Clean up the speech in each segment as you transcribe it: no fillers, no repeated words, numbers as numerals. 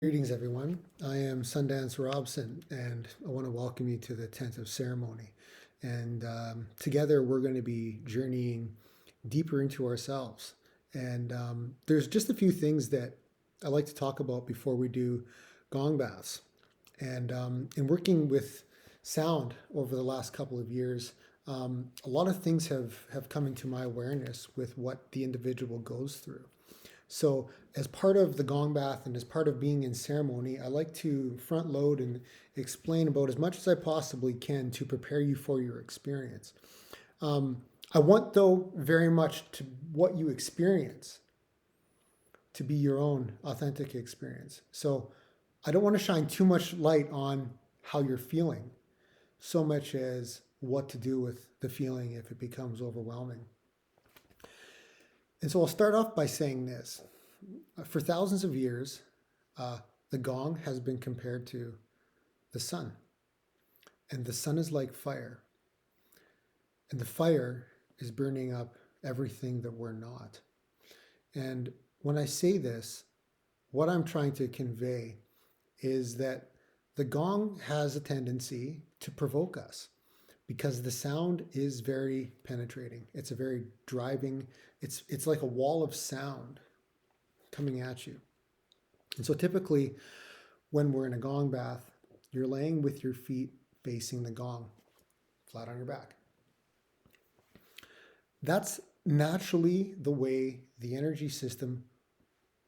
Greetings, everyone. I am Sundance Robson, and I want to welcome you to the 10th of ceremony. And together, we're going to be journeying deeper into ourselves. And there's just a few things that I like to talk about before we do gong baths. And in working with sound over the last couple of years, a lot of things have come into my awareness with what the individual goes through. So, as part of the gong bath and as part of being in ceremony, I like to front load and explain about as much as I possibly can to prepare you for your experience. I want, though, very much to what you experience to be your own authentic experience. So, I don't want to shine too much light on how you're feeling, so much as what to do with the feeling if it becomes overwhelming. And so I'll start off by saying this. For thousands of years, the gong has been compared to the sun. And the sun is like fire. And the fire is burning up everything that we're not. And when I say this, what I'm trying to convey is that the gong has a tendency to provoke us because the sound is very penetrating. It's a very driving, it's like a wall of sound coming at you. And so typically when we're in a gong bath, you're laying with your feet facing the gong, flat on your back. That's naturally the way the energy system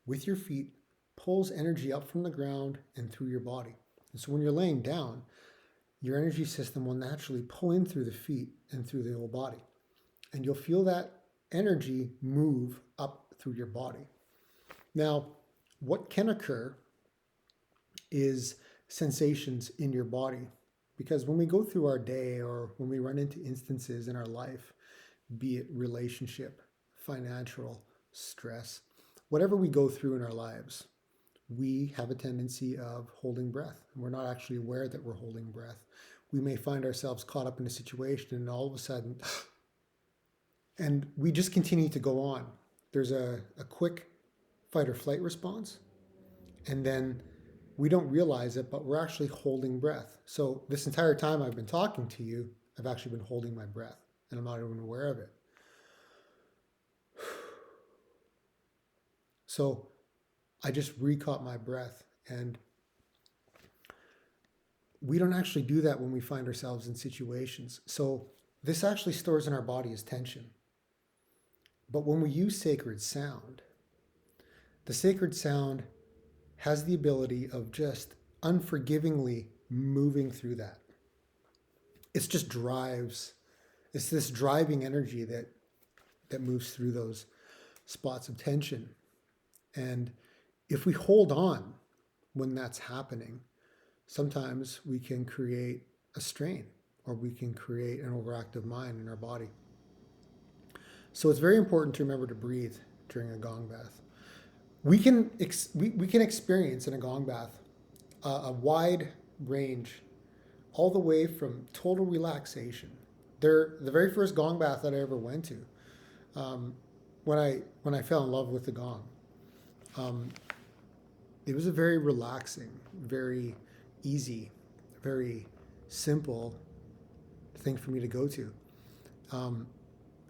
with your feet pulls energy up from the ground and through your body. And so when you're laying down, your energy system will naturally pull in through the feet and through the whole body. And you'll feel that energy move up through your body. Now, what can occur is sensations in your body. Because when we go through our day or when we run into instances in our life, be it relationship, financial, stress, whatever we go through in our lives, we have a tendency of holding breath. We're not actually aware that we're holding breath. We may find ourselves caught up in a situation and all of a sudden, and we just continue to go on. There's a quick fight or flight response, and then we don't realize it, but we're actually holding breath. So this entire time I've been talking to you, I've actually been holding my breath, and I'm not even aware of it. So I just recaught my breath, and we don't actually do that when we find ourselves in situations. So this actually stores in our body as tension. But when we use sacred sound, the sacred sound has the ability of just unforgivingly moving through that. It's just drives. It's this driving energy that moves through those spots of tension. And if we hold on when that's happening, sometimes we can create a strain or we can create an overactive mind in our body. So it's very important to remember to breathe during a gong bath. We can experience in a gong bath a wide range, all the way from total relaxation. The very first gong bath that I ever went to, when I fell in love with the gong, it was a very relaxing, very easy, very simple thing for me to go to.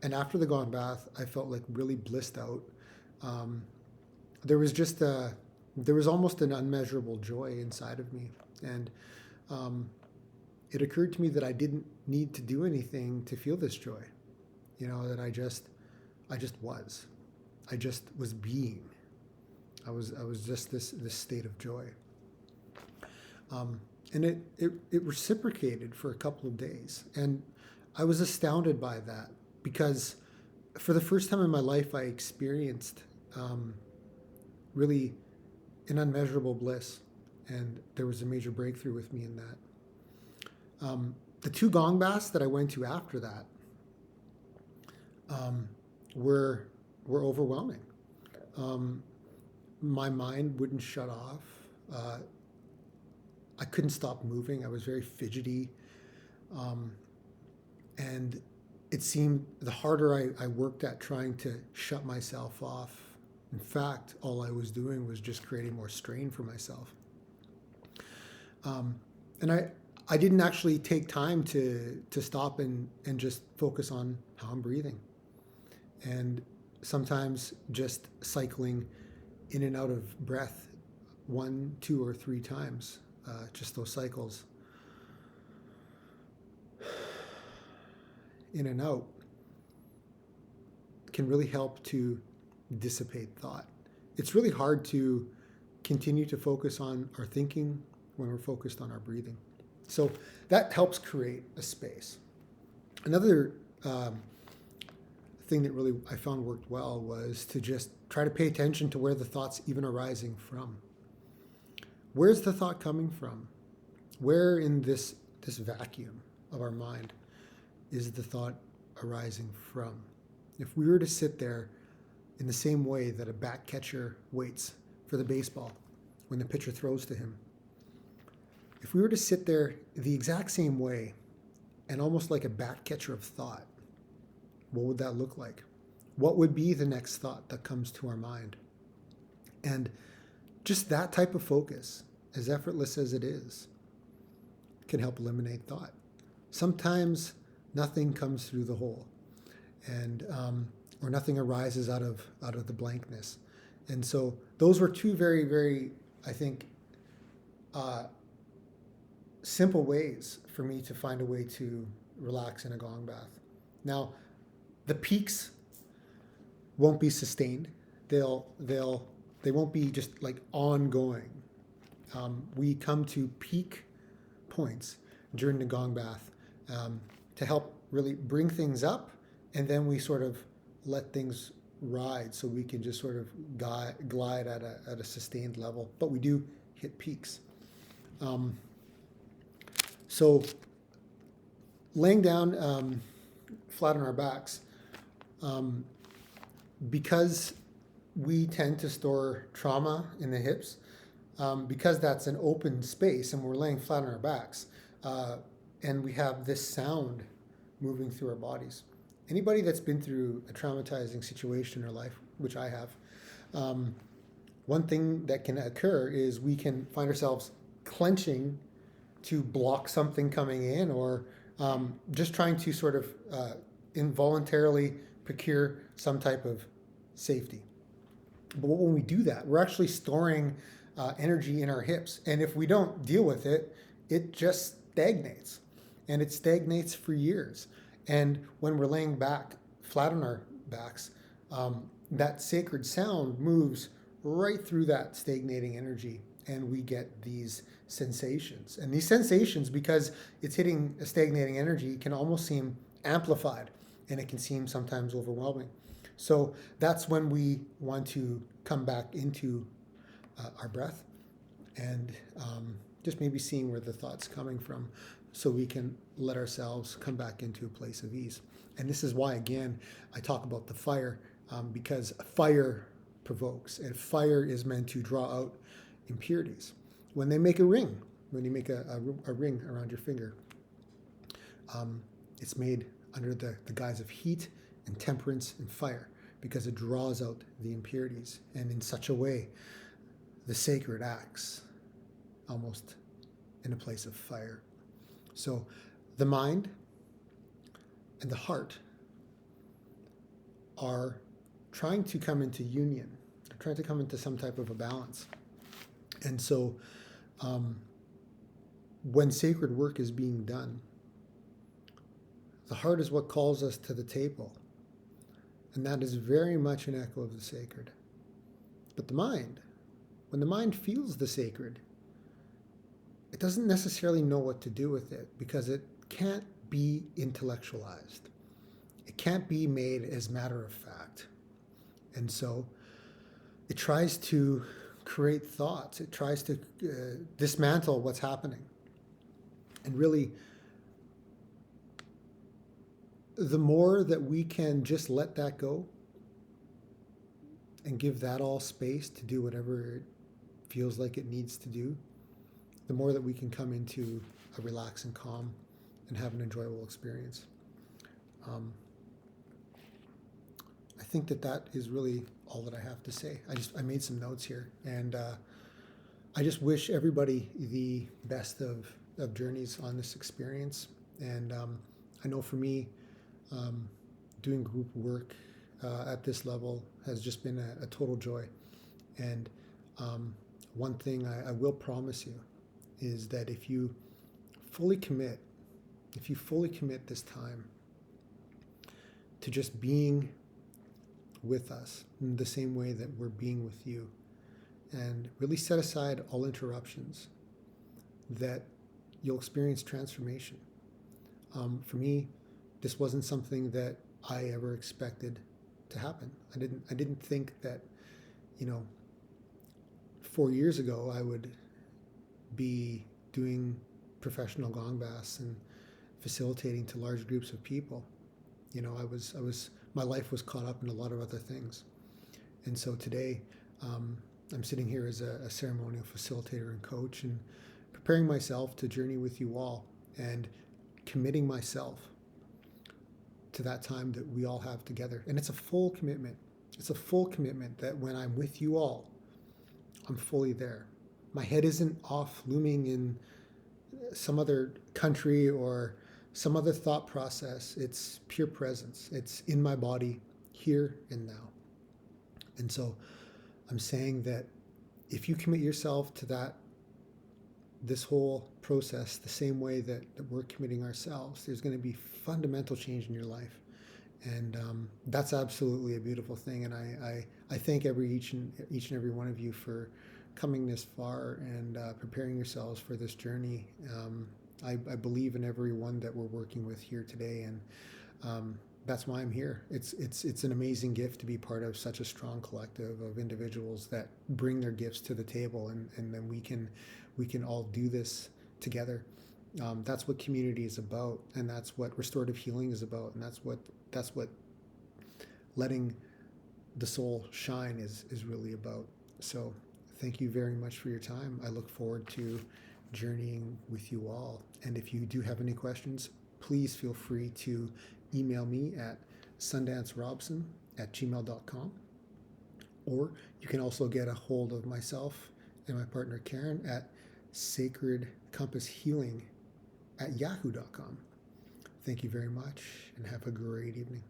And after the gong bath, I felt like really blissed out. There was almost an unmeasurable joy inside of me, and it occurred to me that I didn't need to do anything to feel this joy. That I just was being. I was just this state of joy. And it reciprocated for a couple of days, and I was astounded by that because for the first time in my life I experienced really an unmeasurable bliss, and there was a major breakthrough with me in that. The two gong baths that I went to after that were overwhelming. My mind wouldn't shut off. I couldn't stop moving. I was very fidgety, and it seemed the harder I worked at trying to shut myself off, In fact, all I was doing was just creating more strain for myself. And I didn't actually take time to stop and just focus on how I'm breathing. And sometimes just cycling in and out of breath 1, 2, or 3 times, just those cycles in and out can really help to dissipate thought. It's really hard to continue to focus on our thinking when we're focused on our breathing. So that helps create a space. Another thing that really I found worked well was to just try to pay attention to where the thought's even arising from. Where's the thought coming from? Where in this vacuum of our mind is the thought arising from? If we were to sit there in the same way that a bat catcher waits for the baseball when the pitcher throws to him, if we were to sit there the exact same way and almost like a bat catcher of thought, what would that look like? What would be the next thought that comes to our mind? And just that type of focus, as effortless as it is, can help eliminate thought. Sometimes nothing comes through the hole, and or nothing arises out of the blankness. And so those were two very, very, I think, simple ways for me to find a way to relax in a gong bath. Now, the peaks won't be sustained. They won't be just like ongoing. We come to peak points during the gong bath to help really bring things up, and then we sort of let things ride so we can just sort of glide at a sustained level. But we do hit peaks. So laying down flat on our backs, because we tend to store trauma in the hips, because that's an open space and we're laying flat on our backs, and we have this sound moving through our bodies. Anybody that's been through a traumatizing situation in their life, which I have, one thing that can occur is we can find ourselves clenching to block something coming in, or just trying to sort of involuntarily procure some type of safety. But when we do that, we're actually storing energy in our hips. And if we don't deal with it, it just stagnates. And it stagnates for years. And when we're laying back flat on our backs, that sacred sound moves right through that stagnating energy, and we get these sensations. And these sensations, because it's hitting a stagnating energy, can almost seem amplified, and it can seem sometimes overwhelming. So that's when we want to come back into our breath, and just maybe seeing where the thought's coming from, so we can let ourselves come back into a place of ease. And this is why, again, I talk about the fire, because fire provokes, and fire is meant to draw out impurities. When they make a ring, when you make a ring around your finger, it's made under the guise of heat and temperance and fire, because it draws out the impurities. And in such a way, the sacred acts almost in a place of fire. So the mind and the heart are trying to come into union. They're trying to come into some type of a balance. And so when sacred work is being done, the heart is what calls us to the table. And that is very much an echo of the sacred. But the mind, when the mind feels the sacred, it doesn't necessarily know what to do with it, because it can't be intellectualized. It can't be made as matter of fact. And so it tries to create thoughts. It tries to dismantle what's happening. And really, the more that we can just let that go and give that all space to do whatever it feels like it needs to do, the more that we can come into a relaxed and calm and have an enjoyable experience. I think that is really all that I have to say. I made some notes here, and I just wish everybody the best of journeys on this experience. And I know for me, um, doing group work at this level has just been a total joy. And um, one thing I will promise you is that fully commit, if you fully commit this time to just being with us in the same way that we're being with you, and really set aside all interruptions, that you'll experience transformation. For me, this wasn't something that I ever expected to happen. I didn't think that, you know, 4 years ago I would be doing professional gong baths and facilitating to large groups of people. You know, my life was caught up in a lot of other things. And so today, I'm sitting here as a ceremonial facilitator and coach, and preparing myself to journey with you all, and committing myself to that time that we all have together. And it's a full commitment. It's a full commitment that when I'm with you all, I'm fully there. My head isn't off looming in some other country or some other thought process. It's pure presence. It's in my body, here and now. And so I'm saying that if you commit yourself to this whole process the same way that we're committing ourselves, there's going to be fundamental change in your life. And that's absolutely a beautiful thing. And I thank each and every one of you for coming this far and preparing yourselves for this journey. I believe in everyone that we're working with here today, and that's why I'm here. It's an amazing gift to be part of such a strong collective of individuals that bring their gifts to the table, and then we can all do this together. That's what community is about, and that's what restorative healing is about, and that's what letting the soul shine is really about. So thank you very much for your time. I look forward to journeying with you all. And if you do have any questions, please feel free to email me at sundancerobson@gmail.com. Or you can also get a hold of myself and my partner Karen at sacredcompasshealing@yahoo.com. Thank you very much, and have a great evening.